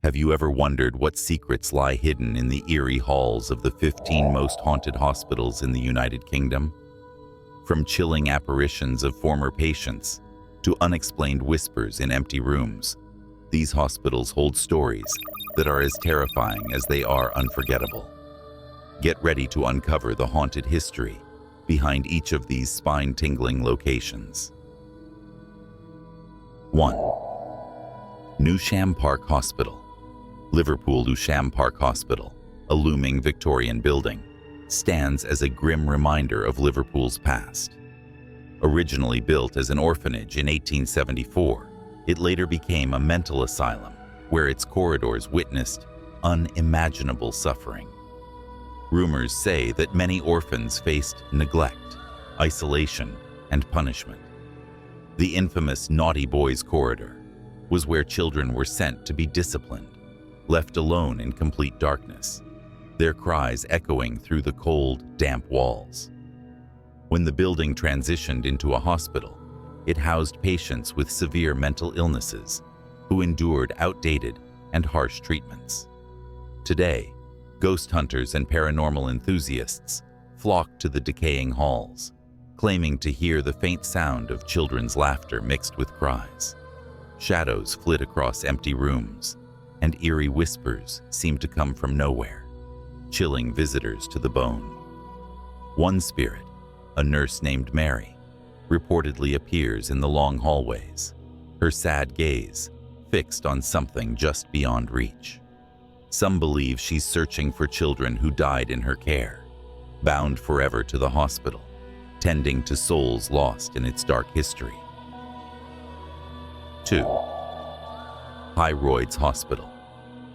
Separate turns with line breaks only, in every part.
Have you ever wondered what secrets lie hidden in the eerie halls of the 15 most haunted hospitals in the United Kingdom? From chilling apparitions of former patients to unexplained whispers in empty rooms, these hospitals hold stories that are as terrifying as they are unforgettable. Get ready to uncover the haunted history behind each of these spine-tingling locations. 1. Newsham Park Hospital. Liverpool Newsham Park Hospital, a looming Victorian building, stands as a grim reminder of Liverpool's past. Originally built as an orphanage in 1874, it later became a mental asylum where its corridors witnessed unimaginable suffering. Rumors say that many orphans faced neglect, isolation, and punishment. The infamous Naughty Boys Corridor was where children were sent to be disciplined, left alone in complete darkness, their cries echoing through the cold, damp walls. When the building transitioned into a hospital, it housed patients with severe mental illnesses who endured outdated and harsh treatments. Today, ghost hunters and paranormal enthusiasts flock to the decaying halls, claiming to hear the faint sound of children's laughter mixed with cries. Shadows flit across empty rooms, and eerie whispers seem to come from nowhere, chilling visitors to the bone. One spirit, a nurse named Mary, reportedly appears in the long hallways, her sad gaze fixed on something just beyond reach. Some believe she's searching for children who died in her care, bound forever to the hospital, tending to souls lost in its dark history. 2. Pyroides Hospital,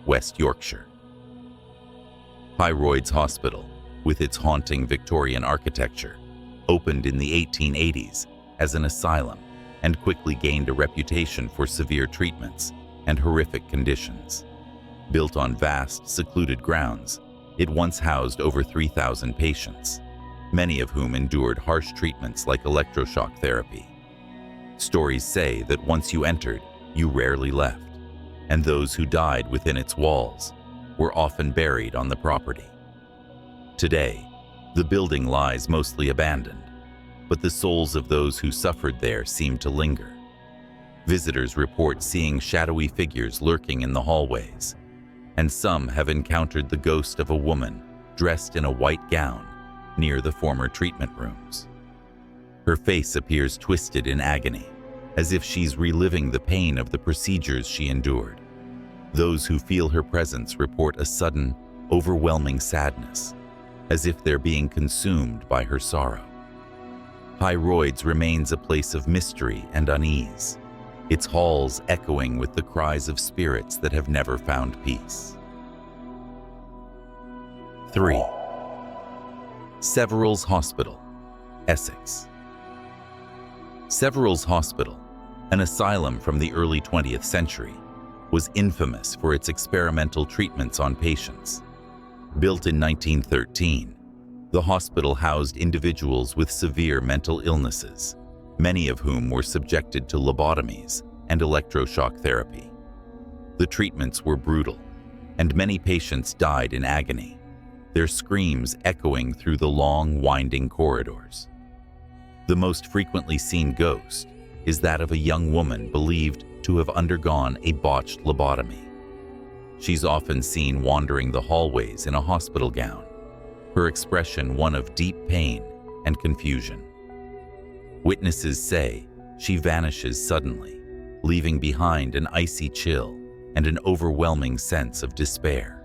West Yorkshire. Pyroides Hospital, with its haunting Victorian architecture, opened in the 1880s as an asylum and quickly gained a reputation for severe treatments and horrific conditions. Built on vast, secluded grounds, it once housed over 3,000 patients, many of whom endured harsh treatments like electroshock therapy. Stories say that once you entered, you rarely left, and those who died within its walls were often buried on the property. Today, the building lies mostly abandoned, but the souls of those who suffered there seem to linger. Visitors report seeing shadowy figures lurking in the hallways, and some have encountered the ghost of a woman dressed in a white gown near the former treatment rooms. Her face appears twisted in agony, as if she's reliving the pain of the procedures she endured. Those who feel her presence report a sudden, overwhelming sadness, as if they're being consumed by her sorrow. Pyroides remains a place of mystery and unease, its halls echoing with the cries of spirits that have never found peace. 3. Severals Hospital, Essex. Severals Hospital, an asylum from the early 20th century, was infamous for its experimental treatments on patients. Built in 1913, the hospital housed individuals with severe mental illnesses, many of whom were subjected to lobotomies and electroshock therapy. The treatments were brutal, and many patients died in agony, their screams echoing through the long, winding corridors. The most frequently seen ghost is that of a young woman believed to have undergone a botched lobotomy. She's often seen wandering the hallways in a hospital gown, her expression one of deep pain and confusion. Witnesses say she vanishes suddenly, leaving behind an icy chill and an overwhelming sense of despair.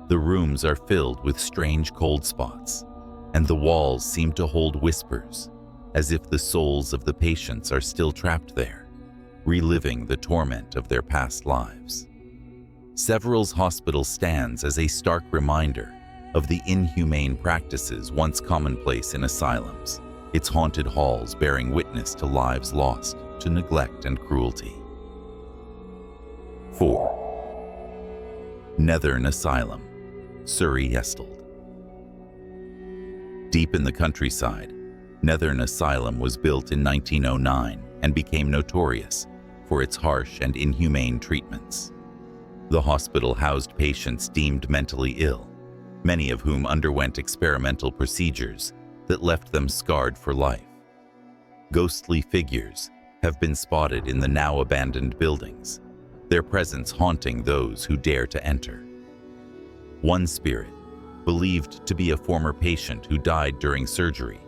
The rooms are filled with strange cold spots, and the walls seem to hold whispers, as if the souls of the patients are still trapped there, reliving the torment of their past lives. Severals Hospital stands as a stark reminder of the inhumane practices once commonplace in asylums, its haunted halls bearing witness to lives lost to neglect and cruelty. 4. Nether and Asylum, Surrey, Hesthall. Deep in the countryside, Nether and Asylum was built in 1909 and became notorious for its harsh and inhumane treatments. The hospital housed patients deemed mentally ill, many of whom underwent experimental procedures that left them scarred for life. Ghostly figures have been spotted in the now abandoned buildings, their presence haunting those who dare to enter. One spirit, believed to be a former patient who died during surgery,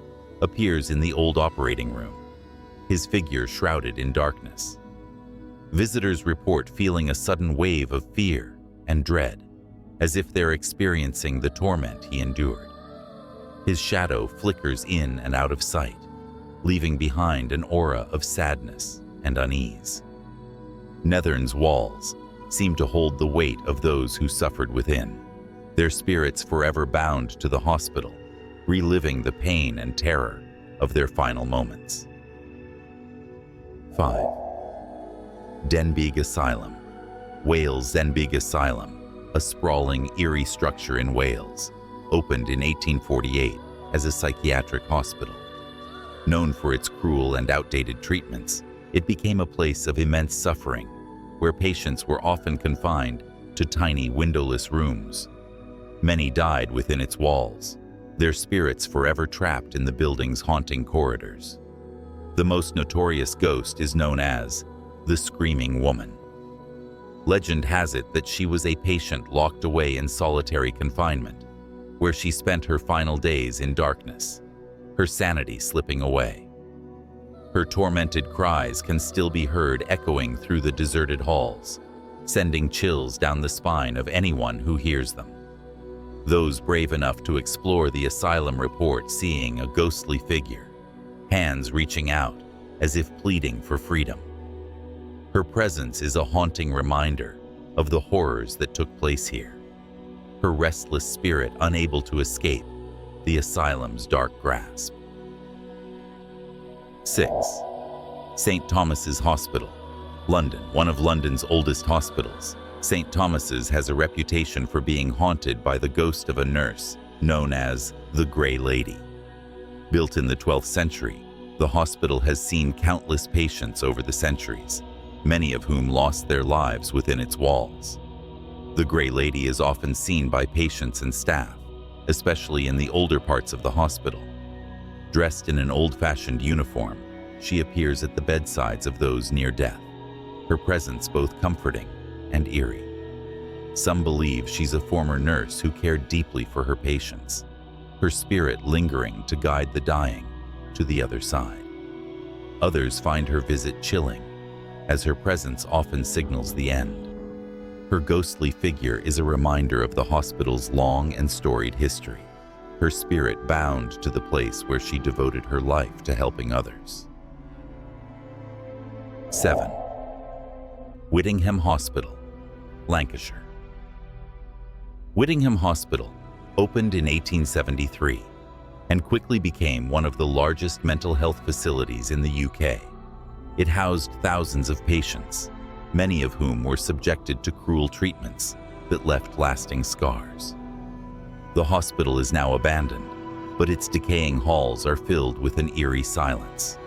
appears in the old operating room, his figure shrouded in darkness. Visitors report feeling a sudden wave of fear and dread, as if they're experiencing the torment he endured. His shadow flickers in and out of sight, leaving behind an aura of sadness and unease. Nethern's walls seem to hold the weight of those who suffered within, their spirits forever bound to the hospital, reliving the pain and terror of their final moments. 5. Denbigh Asylum. Wales. Denbigh Asylum, a sprawling, eerie structure in Wales, opened in 1848 as a psychiatric hospital. Known for its cruel and outdated treatments, it became a place of immense suffering, where patients were often confined to tiny windowless rooms. Many died within its walls, their spirits forever trapped in the building's haunting corridors. The most notorious ghost is known as the Screaming Woman. Legend has it that she was a patient locked away in solitary confinement, where she spent her final days in darkness, her sanity slipping away. Her tormented cries can still be heard echoing through the deserted halls, sending chills down the spine of anyone who hears them. Those brave enough to explore the asylum report seeing a ghostly figure, hands reaching out as if pleading for freedom. Her presence is a haunting reminder of the horrors that took place here, her restless spirit unable to escape the asylum's dark grasp. 6. St. Thomas's Hospital, London. One of London's oldest hospitals, St. Thomas's has a reputation for being haunted by the ghost of a nurse known as the Grey Lady. Built in the 12th century, the hospital has seen countless patients over the centuries, many of whom lost their lives within its walls. The Grey Lady is often seen by patients and staff, especially in the older parts of the hospital. Dressed in an old-fashioned uniform, she appears at the bedsides of those near death, her presence both comforting and eerie. Some believe she's a former nurse who cared deeply for her patients, her spirit lingering to guide the dying to the other side. Others find her visit chilling, as her presence often signals the end. Her ghostly figure is a reminder of the hospital's long and storied history, her spirit bound to the place where she devoted her life to helping others. 7. Whittingham Hospital, Lancashire. Whittingham Hospital opened in 1873 and quickly became one of the largest mental health facilities in the UK. It housed thousands of patients, many of whom were subjected to cruel treatments that left lasting scars. The hospital is now abandoned, but its decaying halls are filled with an eerie silence,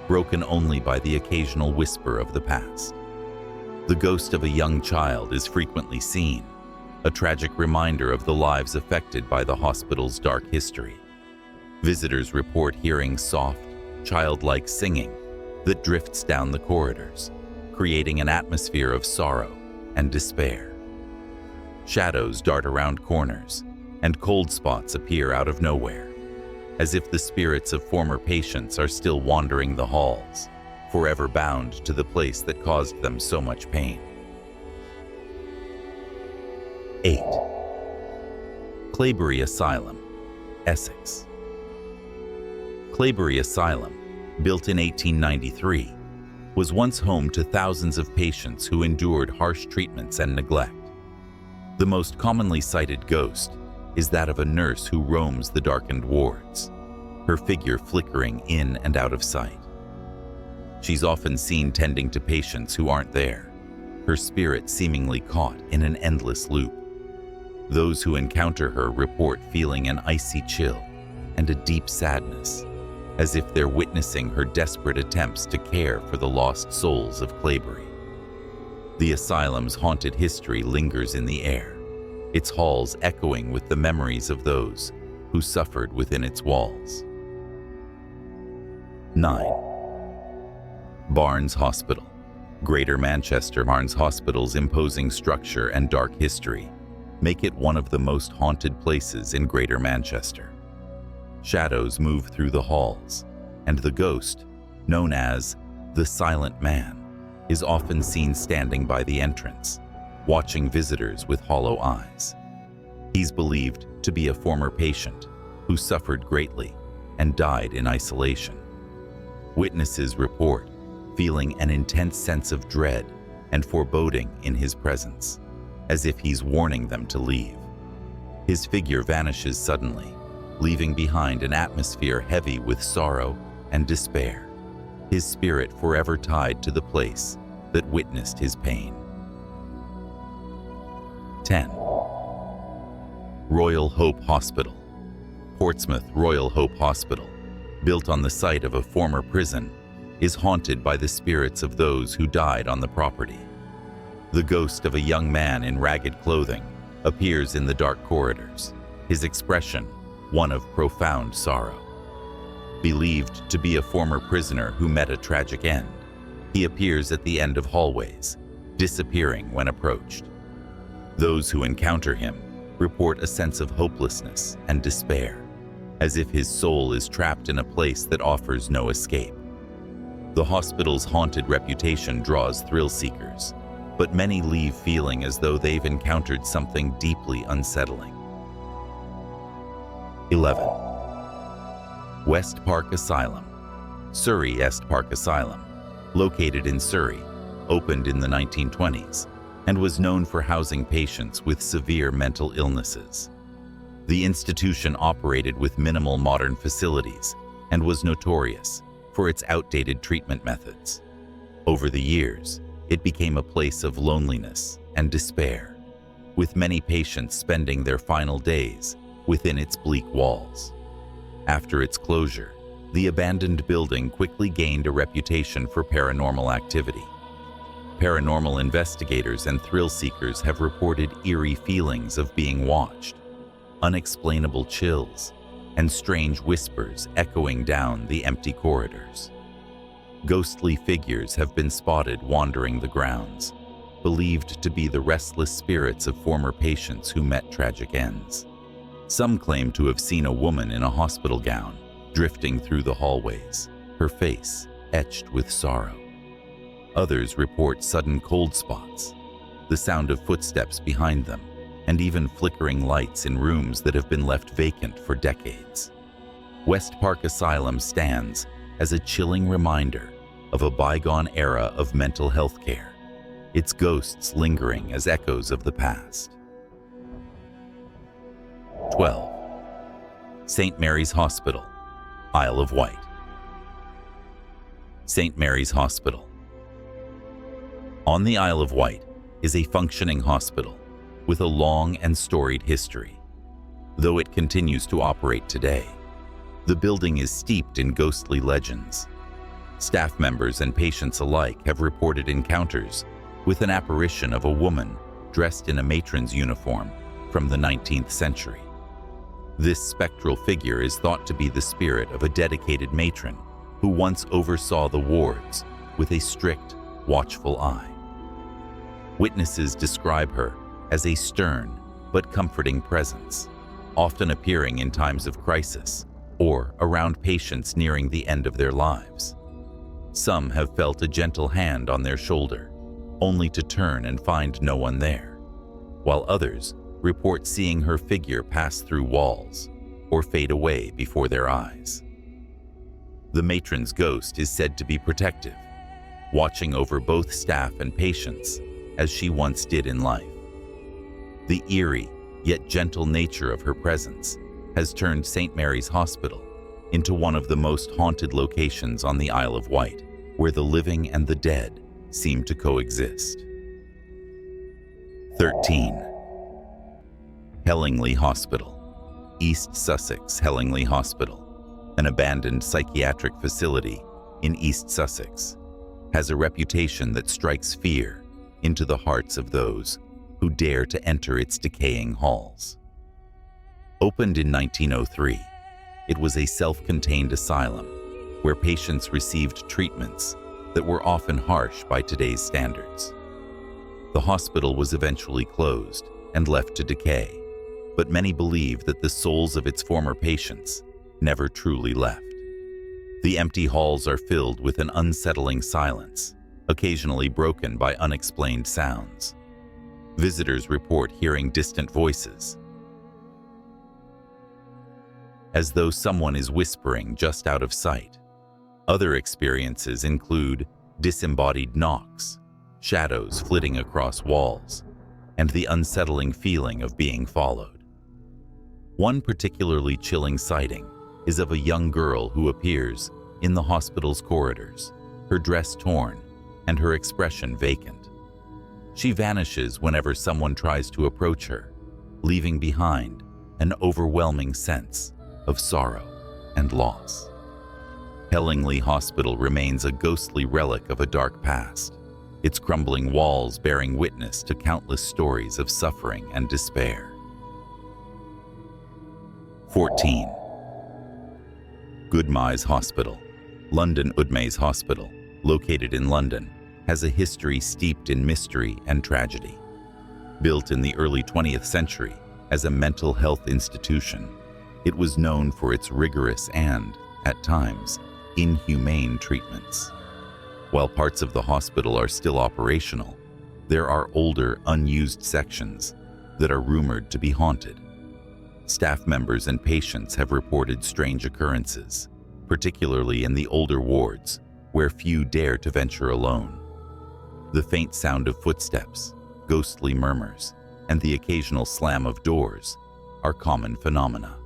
broken only by the occasional whisper of the past. The ghost of a young child is frequently seen, a tragic reminder of the lives affected by the hospital's dark history. Visitors report hearing soft, childlike singing that drifts down the corridors, creating an atmosphere of sorrow and despair. Shadows dart around corners, and cold spots appear out of nowhere, as if the spirits of former patients are still wandering the halls, forever bound to the place that caused them so much pain. 8. Claybury Asylum, Essex. Claybury Asylum, built in 1893, was once home to thousands of patients who endured harsh treatments and neglect. The most commonly cited ghost is that of a nurse who roams the darkened wards, her figure flickering in and out of sight. She's often seen tending to patients who aren't there, her spirit seemingly caught in an endless loop. Those who encounter her report feeling an icy chill and a deep sadness, as if they're witnessing her desperate attempts to care for the lost souls of Claybury. The asylum's haunted history lingers in the air, its halls echoing with the memories of those who suffered within its walls. 9. Barnes Hospital. Greater Manchester. Barnes Hospital's imposing structure and dark history make it one of the most haunted places in Greater Manchester. Shadows move through the halls, and the ghost, known as the Silent Man, is often seen standing by the entrance, watching visitors with hollow eyes. He's believed to be a former patient who suffered greatly and died in isolation. Witnesses report feeling an intense sense of dread and foreboding in his presence, as if he's warning them to leave. His figure vanishes suddenly, leaving behind an atmosphere heavy with sorrow and despair, his spirit forever tied to the place that witnessed his pain. 10. Royal Hope Hospital. Portsmouth Royal Hope Hospital, built on the site of a former prison, is haunted by the spirits of those who died on the property. The ghost of a young man in ragged clothing appears in the dark corridors, his expression one of profound sorrow. Believed to be a former prisoner who met a tragic end, he appears at the end of hallways, disappearing when approached. Those who encounter him report a sense of hopelessness and despair, as if his soul is trapped in a place that offers no escape. The hospital's haunted reputation draws thrill seekers, but many leave feeling as though they've encountered something deeply unsettling. 11. West Park Asylum. Surrey West Park Asylum, located in Surrey, opened in the 1920s and was known for housing patients with severe mental illnesses. The institution operated with minimal modern facilities and was notorious for its outdated treatment methods. Over the years, it became a place of loneliness and despair, with many patients spending their final days within its bleak walls. After its closure, the abandoned building quickly gained a reputation for paranormal activity. Paranormal investigators and thrill seekers have reported eerie feelings of being watched, unexplainable chills, and strange whispers echoing down the empty corridors. Ghostly figures have been spotted wandering the grounds, believed to be the restless spirits of former patients who met tragic ends. Some claim to have seen a woman in a hospital gown drifting through the hallways, her face etched with sorrow. Others report sudden cold spots, the sound of footsteps behind them, and even flickering lights in rooms that have been left vacant for decades. West Park Asylum stands as a chilling reminder of a bygone era of mental health care, its ghosts lingering as echoes of the past. 12. St. Mary's Hospital, Isle of Wight. St. Mary's Hospital. On the Isle of Wight is a functioning hospital with a long and storied history. Though it continues to operate today, the building is steeped in ghostly legends. Staff members and patients alike have reported encounters with an apparition of a woman dressed in a matron's uniform from the 19th century. This spectral figure is thought to be the spirit of a dedicated matron who once oversaw the wards with a strict, watchful eye. Witnesses describe her as a stern but comforting presence, often appearing in times of crisis or around patients nearing the end of their lives. Some have felt a gentle hand on their shoulder, only to turn and find no one there, while others report seeing her figure pass through walls or fade away before their eyes. The matron's ghost is said to be protective, watching over both staff and patients as she once did in life. The eerie yet gentle nature of her presence has turned St. Mary's Hospital into one of the most haunted locations on the Isle of Wight, where the living and the dead seem to coexist. 13. Hingley Hospital, East Sussex. Hingley Hospital, an abandoned psychiatric facility in East Sussex, has a reputation that strikes fear into the hearts of those who dare to enter its decaying halls. Opened in 1903, it was a self-contained asylum where patients received treatments that were often harsh by today's standards. The hospital was eventually closed and left to decay, but many believe that the souls of its former patients never truly left. The empty halls are filled with an unsettling silence, occasionally broken by unexplained sounds. Visitors report hearing distant voices, as though someone is whispering just out of sight. Other experiences include disembodied knocks, shadows flitting across walls, and the unsettling feeling of being followed. One particularly chilling sighting is of a young girl who appears in the hospital's corridors, her dress torn and her expression vacant. She vanishes whenever someone tries to approach her, leaving behind an overwhelming sense of sorrow and loss. Hingley Hospital remains a ghostly relic of a dark past, its crumbling walls bearing witness to countless stories of suffering and despair. 14. Goodmy Hospital. Goodmy Hospital, located in London, has a history steeped in mystery and tragedy. Built in the early 20th century as a mental health institution, it was known for its rigorous and, at times, inhumane treatments. While parts of the hospital are still operational, there are older, unused sections that are rumored to be haunted. Staff members and patients have reported strange occurrences, particularly in the older wards, where few dare to venture alone. The faint sound of footsteps, ghostly murmurs, and the occasional slam of doors are common phenomena.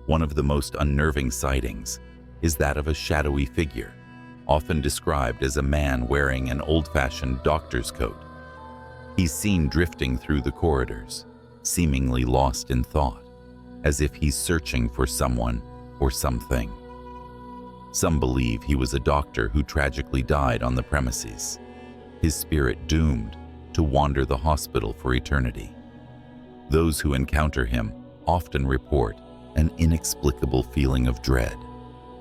One of the most unnerving sightings is that of a shadowy figure, often described as a man wearing an old-fashioned doctor's coat. He's seen drifting through the corridors, seemingly lost in thought, as if he's searching for someone or something. Some believe he was a doctor who tragically died on the premises, his spirit doomed to wander the hospital for eternity. Those who encounter him often report an inexplicable feeling of dread,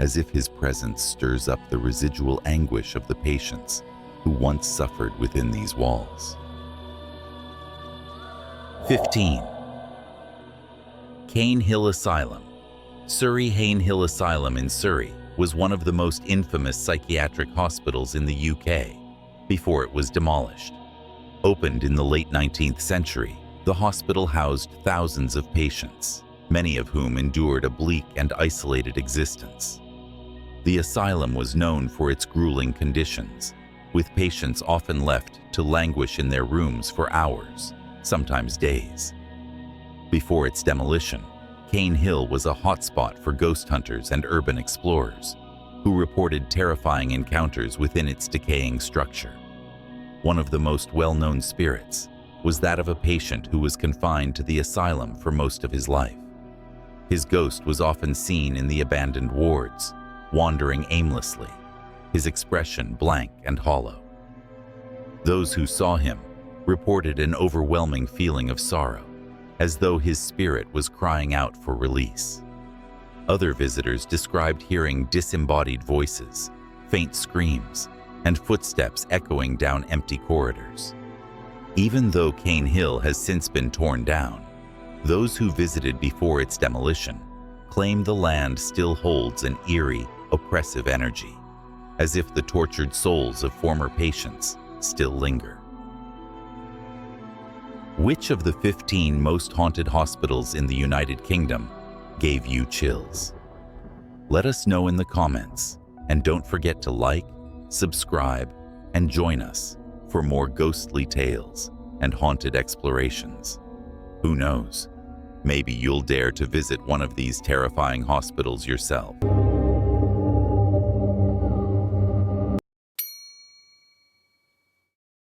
as if his presence stirs up the residual anguish of the patients who once suffered within these walls. 15. Cane Hill Asylum. Hingley Asylum in Surrey was one of the most infamous psychiatric hospitals in the UK before it was demolished. Opened in the late 19th century, the hospital housed thousands of patients, many of whom endured a bleak and isolated existence. The asylum was known for its grueling conditions, with patients often left to languish in their rooms for hours, sometimes days. Before its demolition, Cane Hill was a hotspot for ghost hunters and urban explorers, who reported terrifying encounters within its decaying structure. One of the most well-known spirits was that of a patient who was confined to the asylum for most of his life. His ghost was often seen in the abandoned wards, wandering aimlessly, his expression blank and hollow. Those who saw him reported an overwhelming feeling of sorrow, as though his spirit was crying out for release. Other visitors described hearing disembodied voices, faint screams, and footsteps echoing down empty corridors. Even though Cane Hill has since been torn down, those who visited before its demolition claim the land still holds an eerie, oppressive energy, as if the tortured souls of former patients still linger. Which of the 15 most haunted hospitals in the United Kingdom gave you chills? Let us know in the comments, and don't forget to like, subscribe, and join us for more ghostly tales and haunted explorations. Who knows? Maybe you'll dare to visit one of these terrifying hospitals yourself.